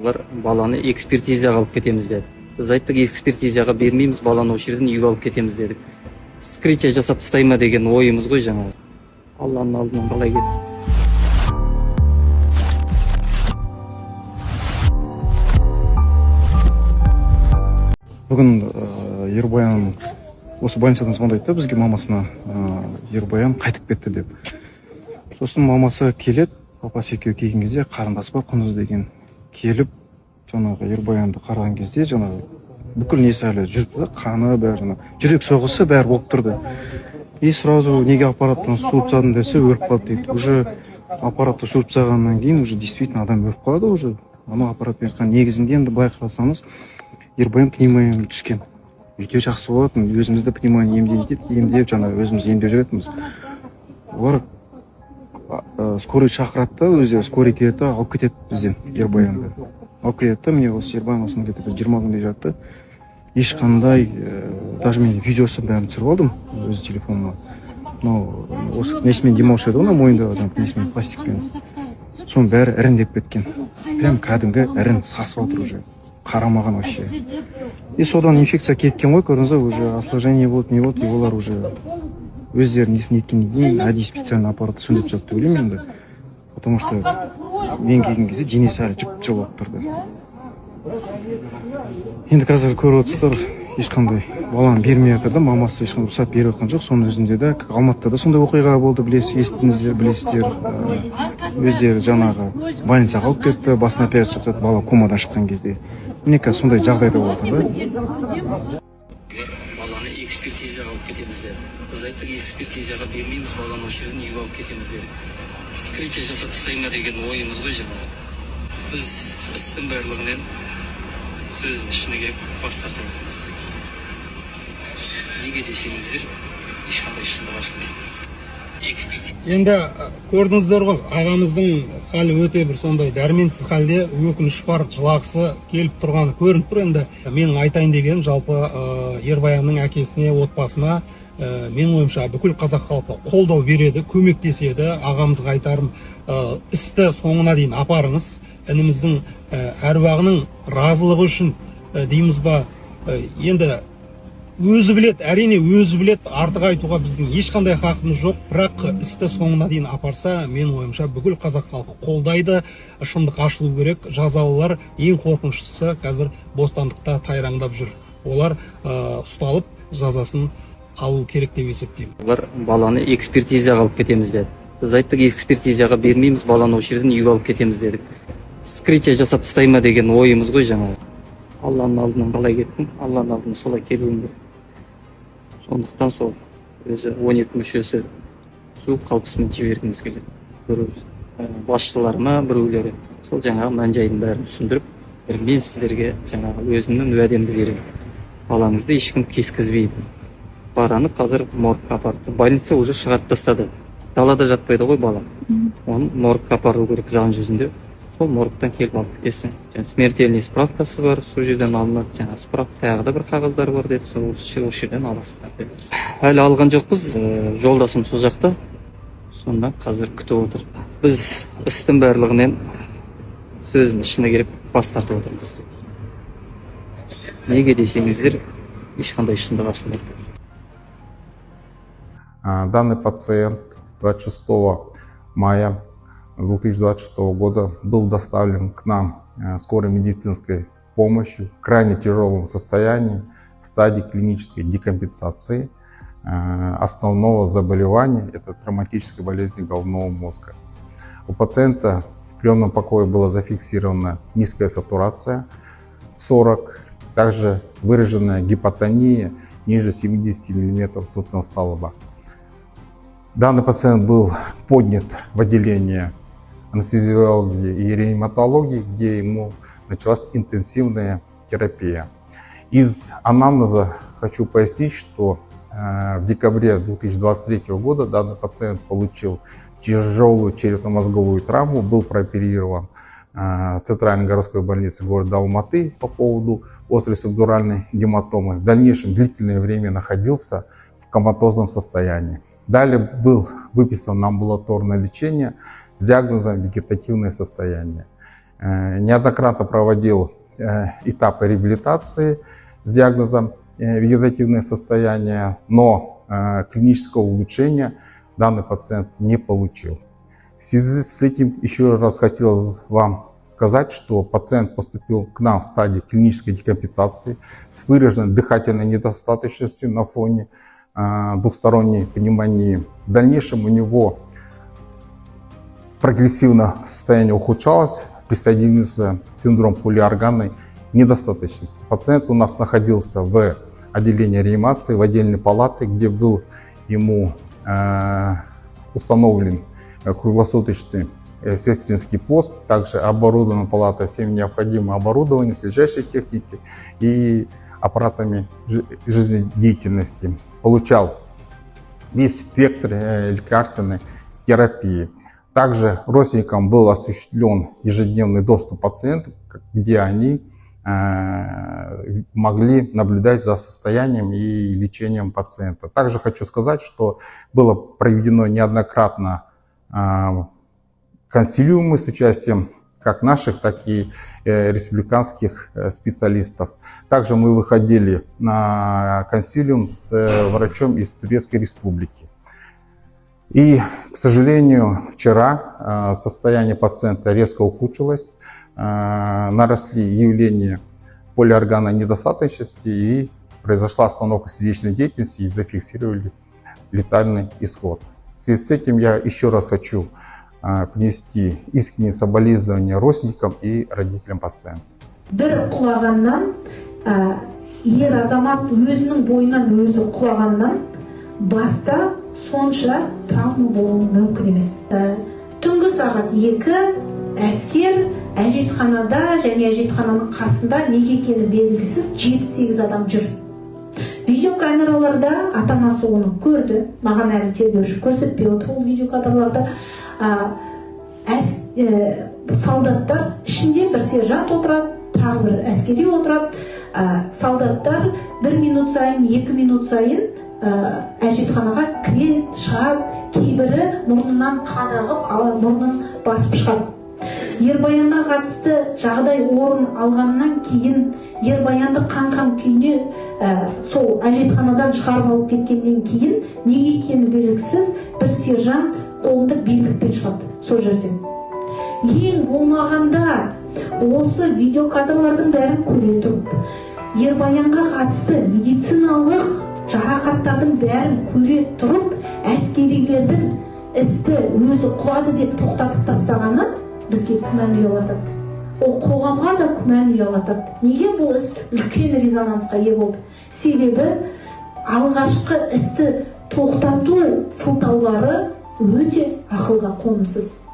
Олар баланы экспертизаға алып кетеміз деді. Біз айттық, экспертизаға бермейміз, баланы осы жерден үйге алып кетеміз дедік. Вскрытие жасап тастай ма деген ойымыз ғой жаңағы. Алланың алдынан қалай кетті. Бүгін Ербаян осы больницадан звондайды, бізге мамасына Ербаян қайтып кетті деп. Сосын мамасы келеді, папасы екеуі келген кезде қарындас па Құндыз деген келіп, жаңағы Ербаянды қараған кезде жаңағы бүкіл несі әлі жүріп та, қаны бәрі, жүрек соғысы бәрі болып тұрды. И сразу неге аппараттан суырып тастадың десе, өліп қалды дейді. Уже аппаратты суырып тастағаннан кейін уже действительно адам өліп қалады уже. Ана аппаратпен жатқан негізінде енді былай қарасаңыз Ербаян пневмонияға түскен. Үйде жақсы болатын, өзімізді пневмония емдеп, жаңа өзіміз емдеп жүретінбіз. Олар скорый шақырады, өздері скорый келеді, алып кетеді бізден Ербаянды. Алып кетеді, міне осы Ербаян осыны кетіп, 20 күнде жатты. Ешқандай, даже мен видеосын бәрін түсіріп алдым өз телефоныма. Но осы несімен демалшы еді, оны мойындағы жаңағы несімен пластикпен. Соның бәрі іріндеп кеткен. Прям кәдімгі ірін сасып отыр уже. Қарамаған вообще. И содан инфекция кеткен ғой, көрдіңіз, уже осложнение болды, не болды, и олар уже өздері несін еткеннен кейін әдейі специальный аппарат сөндіріп тастады деп ойлаймын енді. Потому что мен келген кезде денесі әлі жып-жылы болып тұрды. Енді қазір көріп отырсыздар, ешқандай баланы бермей жатыр да, мамасы ешқандай рұқсат беріп жатқан жоқ. Соның өзінде де Алматыда сондай оқиға болды, естідіңіздер, білесіздер. Өздері жаңағы больницаға алып кетті, басына операция жасады, бала комадан шыққан кезде. Мне кажется, сондай жағдайда болды да. Баланы экспертизаға алып кетеміз деді. Біз айттық, экспертизаға бермейміз, баланы осы жерден үйге алып кетеміз деді. Вскрытие жасап тастай ма деген ойымыз ғой жаңағы. Біз істің барлығынан сөздің ішіне келіп бас тартамыз. Неге десеңіздер, ешқандай шындық ашылмайды. Енді көрдіңіздер ғой, ағамыздың халі өте бір сондай дәрменсіз халде, өкініш бар, жылағысы келіп тұрғаны көрініп тұр. Енді менің айтайын дегенім, жалпы Ербаянның әкесіне, отбасына, менің ойымша бүкіл қазақ халқы қолдау береді, көмектеседі. Ағамызға айтарым, істі соңына дейін апарыңыз. Ініміздің әруағының разылығы үшін дейміз ба, енді өзі білет, әрине өзі білет, артық айтуға біздің ешқандай хақымыз жоқ, бірақ істі соңына дейін апарса, мен ойымша бүкіл қазақ халқы қолдайды, шындық ашылу керек. Жазалылар ең қорқыныштысы қазір бостандықта тайраңдап жүр. Олар ұсталып жазасын алу керек деп есептеймін. Олар баланы экспертизаға алып кетеміз деді. Біз айттық, экспертизаға бермейміз, баланы осы жерден үйге алып кетеміз дедік. Вскрытие жасап тастай ма деген ойымыз ғой жаңағы. Алланың алдынан қалай кеттім, Алланың алдынан солай келуім керек. Сондықтан сол өзі 12 мүшесі су қалпысымен жібергіміз келеді. Басшыларыма, біреулері сол жаңағы мән-жайдың бәрін түсіндіріп, мен сіздерге жаңағы өзімнің уәдемді беремін. Балаңызды ешкім кескізбейді. Бараны қазір моргқа апарды. Больница уже шығарып тастады. Далада жатпайды ғой бала. Оны моргқа апару керек заң жүзінде. Сол моргтан келіп алып кетесің. Смертельный справкасы бар, сол жерден алынады. Жаңа справка, тағы да бір қағаздар бар деді, сол жерден аласыздар деді. Әлі алған жоқпыз, жолдасым сол жақта. Сонда қазір күтіп отыр. Біз істің барлығынан сөздің ішіне келіп бас тартып отырмыз. Неге десеңіздер, ешқандай шындық ашылмайды. Данный пациент 26 мая 2026 года был доставлен к нам скорой медицинской помощью в крайне тяжелом состоянии, в стадии клинической декомпенсации основного заболевания, это травматической болезни головного мозга. У пациента в приемном покое была зафиксирована низкая сатурация 40, также выраженная гипотония ниже 70 мм ртутного столба. Данный пациент был поднят в отделение анестезиологии и реаниматологии, где ему началась интенсивная терапия. Из анамнеза хочу пояснить, что в декабре 2023 года данный пациент получил тяжелую черепно-мозговую травму, был прооперирован в Центральной городской больнице города Алматы по поводу острой субдуральной гематомы. В дальнейшем длительное время находился в коматозном состоянии. Далее был выписан на амбулаторное лечение с диагнозом вегетативное состояние. неоднократно проводил этапы реабилитации с диагнозом вегетативное состояние, но клинического улучшения данный пациент не получил. В связи с этим еще раз хотел вам сказать, что пациент поступил к нам в стадии клинической декомпенсации с выраженной дыхательной недостаточностью на фоне двухсторонней пневмонии. В дальнейшем у него прогрессивно состояние ухудшалось, присоединился синдром полиорганной недостаточности. Пациент у нас находился в отделении реанимации, в отдельной палате, где был ему установлен круглосуточный сестринский пост, также оборудована палата всем необходимым оборудованием, слежащей техники и аппаратами жизнедеятельности. Получал весь спектр лекарственной терапии. Также родственникам был осуществлен ежедневный доступ пациентов, где они могли наблюдать за состоянием и лечением пациента. Также хочу сказать, что было проведено неоднократно консилиумы с участием как наших, так и республиканских специалистов. Также мы выходили на консилиум с врачом из Турецкой Республики. И, к сожалению, вчера состояние пациента резко ухудшилось, наросли явления полиорганной недостаточности и произошла остановка сердечной деятельности и зафиксировали летальный исход. В связи с этим я еще раз хочу принести искренние соболезнования родственникам и родителям пациента. Bir құлағаннан ер азамат өзінің бойынан өзі құлағаннан баста сонша травма болуы мүмкін емес. Түнгі сағат 2 әскер әжетханада және әжетхананың қасында неге екені белгісіз 7-8 адам жүр. Видеокамераларда ата-анасы оны көрді. Маған әлі тергеуші көрсетпей отыр ол видеокадрларда. Солдаттар ішінде бір сержант отырады, тағы бір әскери отырады. Солдаттар 1 минут сайын, 2 минут сайын әжетханаға кіреді, шығады. Кейбірі мұрнынан қан ағып, мұрнын басып шығады. Ербаянға қатысты жағдай орын алғаннан кейін Ербаянды қан күйіне сол әжетханадан шығарып алып кеткеннен кейін неге екені белгісіз бір сержант қолында белгікпен шығады сол жерден. Ең болмағанда осы видеокадрлардың бәрін көре тұрып, Ербаянға қатысты медициналық жарақаттардың бәрін көре тұрып, әскерилердің істі өзі құлады деп тоқтатып тастағаны бізге күмән ұялатады. Ол қоғамға да күмән ұялатады. Неге бұл іс үлкен резонансқа ие болды? Себебі алғашқы істі тоқтату сылтаулары өте ақылға қонымсыз.